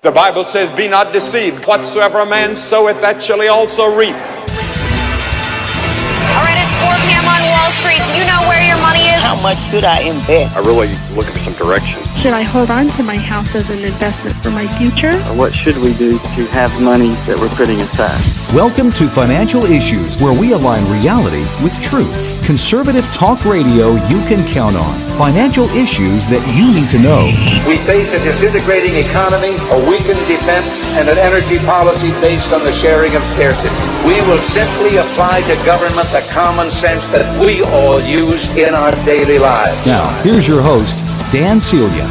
The Bible says, be not deceived. Whatsoever a man soweth, that shall he also reap. All right, it's 4 p.m. on Wall Street. Do you know where your money is? How much should I invest? I really looking for some direction. Should I hold on to my house as an investment for my future? What should we do to have money that we're putting aside? Welcome to Financial Issues, where we align reality with truth. Conservative talk radio you can count on. Financial issues that you need to know. We face a disintegrating economy, a weakened defense, and an energy policy based on the sharing of scarcity. We will simply apply to government the common sense that we all use in our daily lives. Now, here's your host, Dan Celia.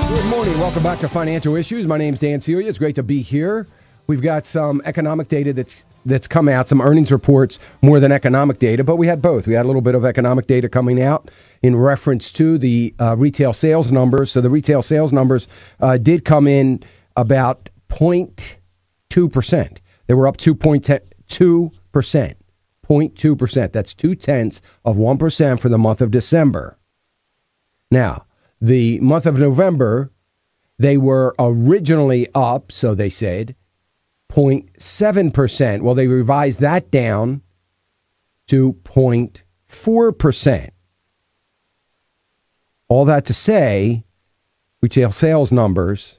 Good morning. Welcome back to Financial Issues. My name's Dan Celia. It's great to be here. We've got some economic data that's come out, some earnings reports more than economic data, but we had both. We had a little bit of economic data coming out in reference to the retail sales numbers. So the retail sales numbers did come in about 0.2%. They were up 2.2%. 0.2%. That's 0.2% for the month of December. Now, the month of November, they were originally up, so they said, 0.7%. Well, they revised that down to 0.4%. All that to say, retail sales numbers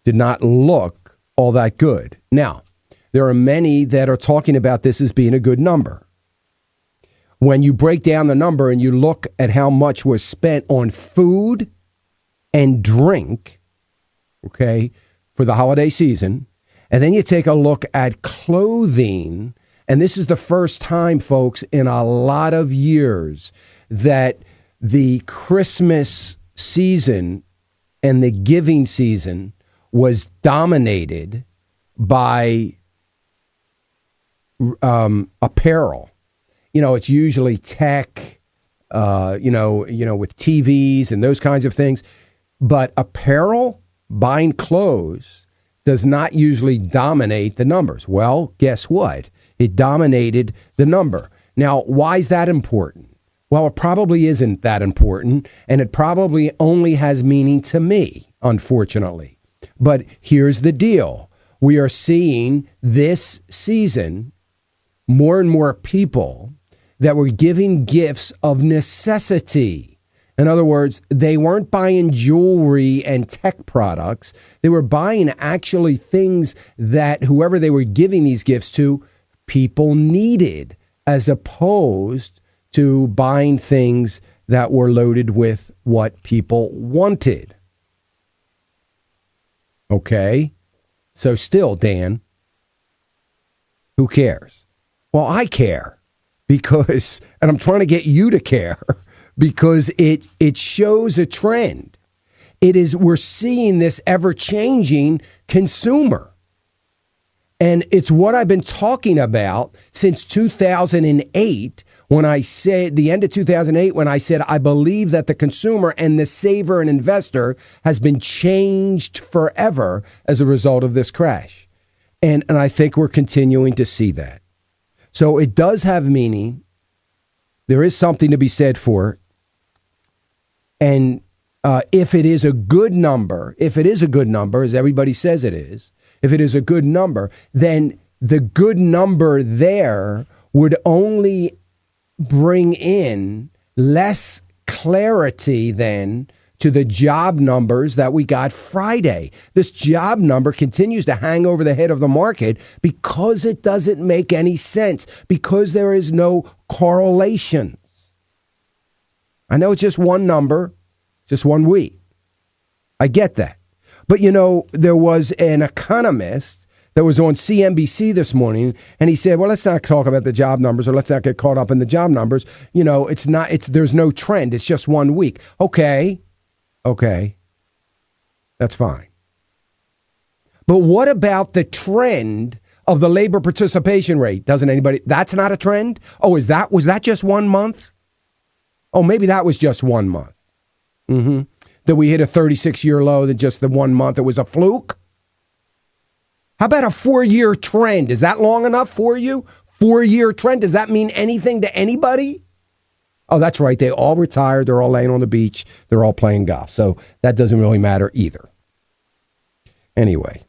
did not look all that good. Now, there are many that are talking about this as being a good number. When you break down the number and you look at how much was spent on food and drink, okay, for the holiday season, and then you take a look at clothing, and this is the first time, folks, in a lot of years that the Christmas season and the giving season was dominated by apparel. You know, it's usually tech, with TVs and those kinds of things. But apparel, buying clothes, does not usually dominate the numbers. Well, guess what? It dominated the number. Now, why is that important? Well, it probably isn't that important, and it probably only has meaning to me, unfortunately. But here's the deal. We are seeing this season more and more people that were giving gifts of necessity. In other words, they weren't buying jewelry and tech products. They were buying actually things that whoever they were giving these gifts to, people needed, as opposed to buying things that were loaded with what people wanted. Okay? So still, Dan, who cares? Well, I care because, and I'm trying to get you to care, because it shows a trend. We're seeing this ever-changing consumer. And it's what I've been talking about since 2008, when I said, the end of 2008, when I said, I believe that the consumer and the saver and investor has been changed forever as a result of this crash. And I think we're continuing to see that. So it does have meaning. There is something to be said for it. And if it is a good number, as everybody says it is, if it is a good number, then the good number there would only bring in less clarity then to the job numbers that we got Friday. This job number continues to hang over the head of the market because it doesn't make any sense, because there is no correlation. I know it's just one number, just 1 week. I get that. But, there was an economist that was on CNBC this morning, and he said, well, let's not talk about the job numbers, or let's not get caught up in the job numbers. There's no trend. It's just 1 week. Okay. That's fine. But what about the trend of the labor participation rate? That's not a trend? Oh, was that just 1 month? Oh, maybe that was just 1 month. That we hit a 36-year low than just the 1 month. It was a fluke. How about a 4-year trend? Is that long enough for you? 4-year trend? Does that mean anything to anybody? Oh, that's right. They all retired. They're all laying on the beach. They're all playing golf. So that doesn't really matter either. anyway,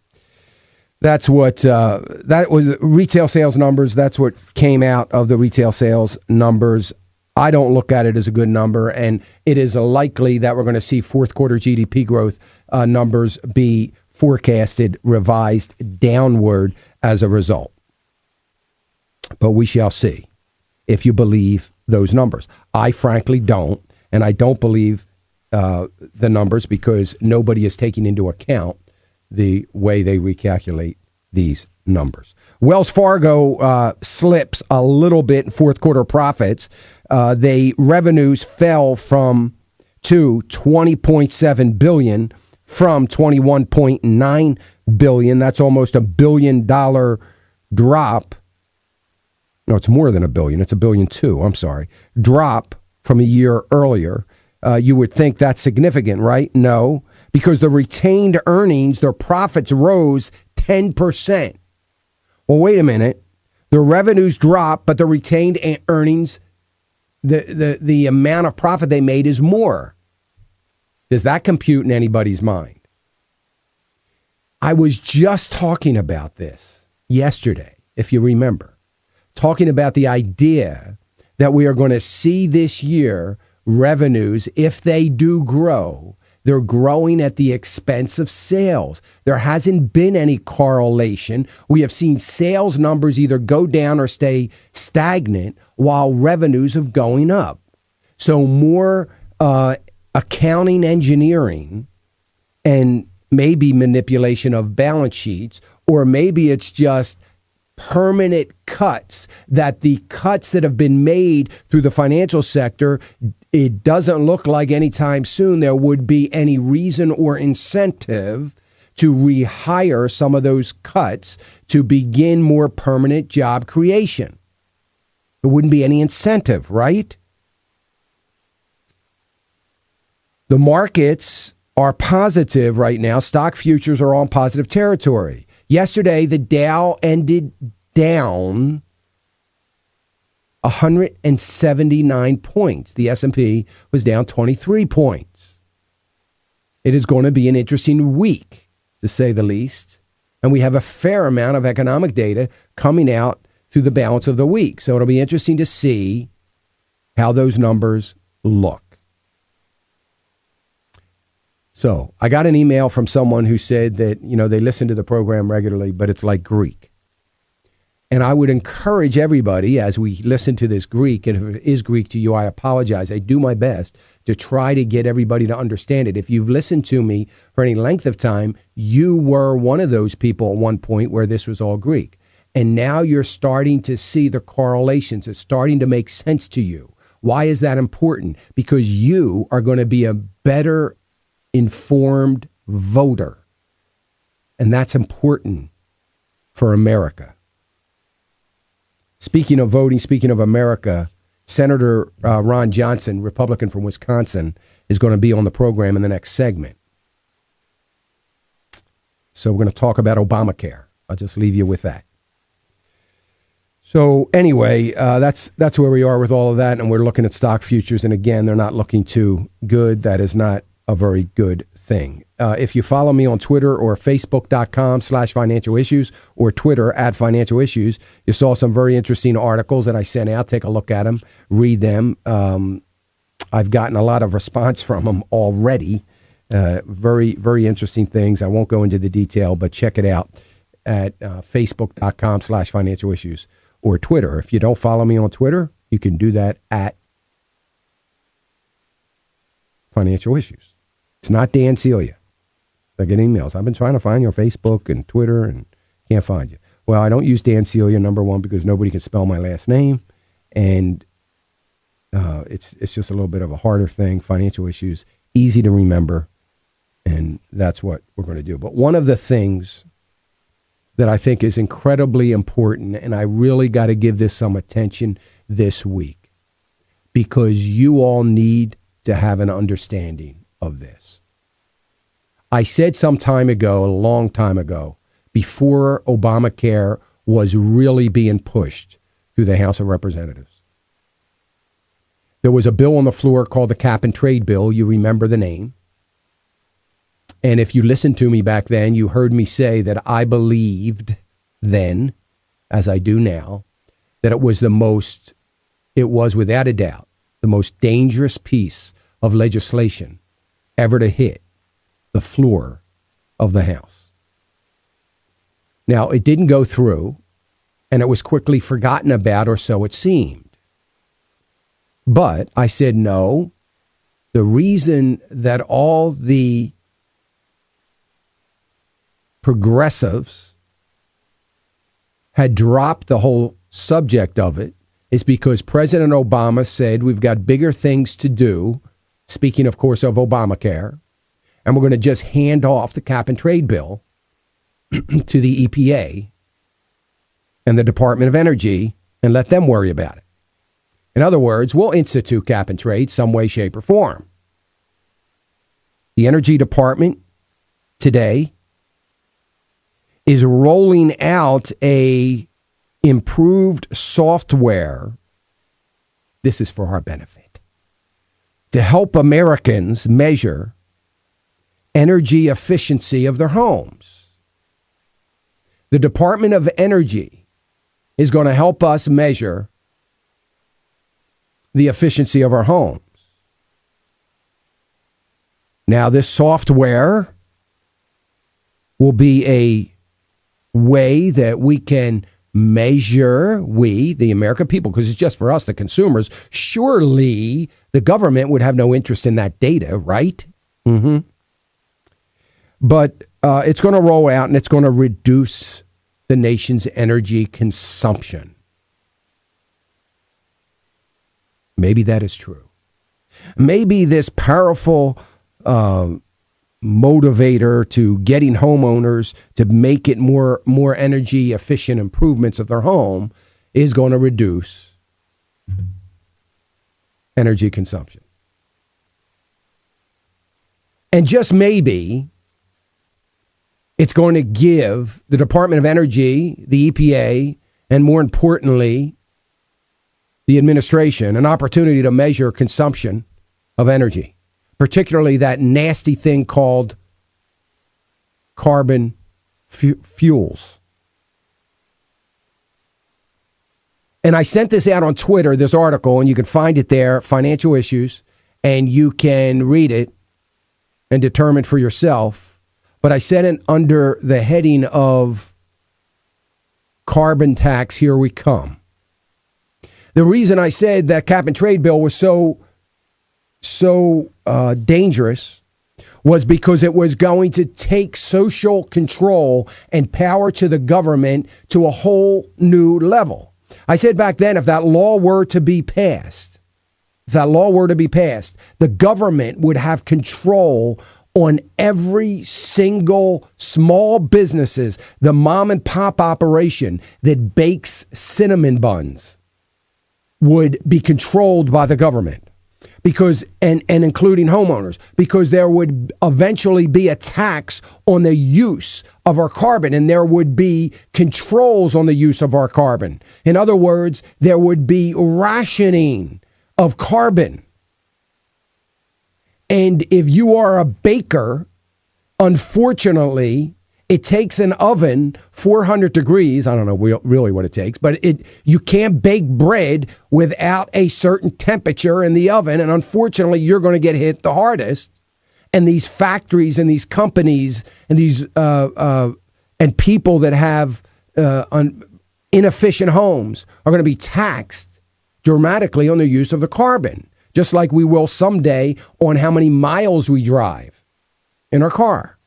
that's what that was retail sales numbers. That's what came out of the retail sales numbers. I don't look at it as a good number, and it is likely that we're going to see fourth quarter GDP growth numbers be forecasted, revised downward as a result. But we shall see if you believe those numbers. I frankly don't, and I don't believe the numbers because nobody is taking into account the way they recalculate these numbers. Wells Fargo slips a little bit in fourth quarter profits. Revenues fell to $20.7 billion from $21.9 billion. That's almost $1 billion drop. No, it's more than $1 billion. It's $1.2 billion. I'm sorry. Drop from a year earlier. You would think that's significant, right? No, because the retained earnings, their profits rose 10%. Well, wait a minute. The revenues dropped, but the retained earnings, the amount of profit they made is more. Does that compute in anybody's mind? I was just talking about this yesterday, if you remember, talking about the idea that we are going to see this year revenues, if they do grow, they're growing at the expense of sales. There hasn't been any correlation. We have seen sales numbers either go down or stay stagnant while revenues have going up. So more accounting engineering and maybe manipulation of balance sheets, or maybe it's just permanent cuts, that the cuts that have been made through the financial sector, it doesn't look like anytime soon there would be any reason or incentive to rehire some of those cuts to begin more permanent job creation. There wouldn't be any incentive, right? The markets are positive right now. Stock futures are on positive territory. Yesterday, the Dow ended down 179 points. The S&P was down 23 points. It is going to be an interesting week, to say the least. And we have a fair amount of economic data coming out through the balance of the week. So it'll be interesting to see how those numbers look. So I got an email from someone who said that, they listen to the program regularly, but it's like Greek. And I would encourage everybody, as we listen to this Greek, and if it is Greek to you, I apologize. I do my best to try to get everybody to understand it. If you've listened to me for any length of time, you were one of those people at one point where this was all Greek. And now you're starting to see the correlations. It's starting to make sense to you. Why is that important? Because you are going to be a better informed voter. And that's important for America. Speaking of voting, speaking of America, Senator Ron Johnson, Republican from Wisconsin, is going to be on the program in the next segment. So we're going to talk about Obamacare. I'll just leave you with that. So anyway, that's where we are with all of that, and we're looking at stock futures, and again, they're not looking too good. That is not a very good thing. If you follow me on Twitter or Facebook.com/financial issues or Twitter @financial issues, you saw some very interesting articles that I sent out. Take a look at them, read them. I've gotten a lot of response from them already. Very, very interesting things. I won't go into the detail, but check it out at Facebook.com/financial issues or Twitter. If you don't follow me on Twitter, you can do that at Financial Issues. It's not Dan Celia. I get emails. I've been trying to find you on Facebook and Twitter and can't find you. Well, I don't use Dan Celia, number one, because nobody can spell my last name. And it's just a little bit of a harder thing. Financial Issues, easy to remember. And that's what we're going to do. But one of the things that I think is incredibly important, and I really got to give this some attention this week, because you all need to have an understanding of this. I said some time ago, a long time ago, before Obamacare was really being pushed through the House of Representatives, there was a bill on the floor called the Cap and Trade Bill. You remember the name. And if you listened to me back then, you heard me say that I believed then, as I do now, that it was without a doubt, the most dangerous piece of legislation ever to hit the floor of the House. Now, it didn't go through, and it was quickly forgotten about, or so it seemed. But I said, no, the reason that all the progressives had dropped the whole subject of it is because President Obama said we've got bigger things to do, speaking, of course, of Obamacare, and we're going to just hand off the cap and trade bill to the EPA and the Department of Energy and let them worry about it. In other words, we'll institute cap and trade some way, shape, or form. The Energy Department today is rolling out a improved software. This is for our benefit, to help Americans measure energy efficiency of their homes. The Department of Energy is going to help us measure the efficiency of our homes. Now, this software will be a way that we can measure, the American people, because it's just for us, the consumers. Surely the government would have no interest in that data, right? Mm-hmm. But it's going to roll out, and it's going to reduce the nation's energy consumption. Maybe that is true. Maybe this powerful motivator to getting homeowners to make it more energy efficient improvements of their home is going to reduce energy consumption. And just maybe it's going to give the Department of Energy, the EPA, and more importantly, the administration an opportunity to measure consumption of energy, particularly that nasty thing called carbon fuels. And I sent this out on Twitter, this article, and you can find it there, Financial Issues, and you can read it and determine for yourself. But I sent it under the heading of carbon tax, here we come. The reason I said that cap and trade bill was so dangerous was because it was going to take social control and power to the government to a whole new level. I said back then, if that law were to be passed, the government would have control on every single small businesses, the mom and pop operation that bakes cinnamon buns would be controlled by the government, because and including homeowners, because there would eventually be a tax on the use of our carbon, and there would be controls on the use of our carbon. In other words, there would be rationing of carbon. And if you are a baker, unfortunately, it takes an oven 400 degrees. I don't know really what it takes, but you can't bake bread without a certain temperature in the oven. And unfortunately, you're going to get hit the hardest. And these factories and these companies and these and people that have inefficient homes are going to be taxed dramatically on the use of the carbon, just like we will someday on how many miles we drive in our car.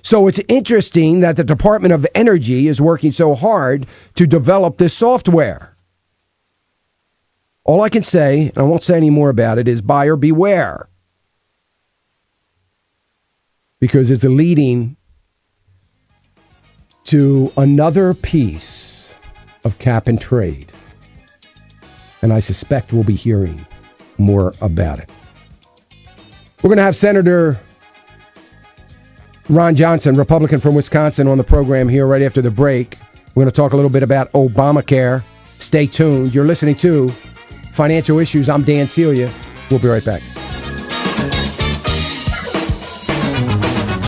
So it's interesting that the Department of Energy is working so hard to develop this software. All I can say, and I won't say any more about it, is buyer beware. Because it's leading to another piece of cap and trade. And I suspect we'll be hearing more about it. We're going to have Senator Ron Johnson, Republican from Wisconsin, on the program here right after the break. We're going to talk a little bit about Obamacare. Stay tuned. You're listening to Financial Issues. I'm Dan Celia. We'll be right back.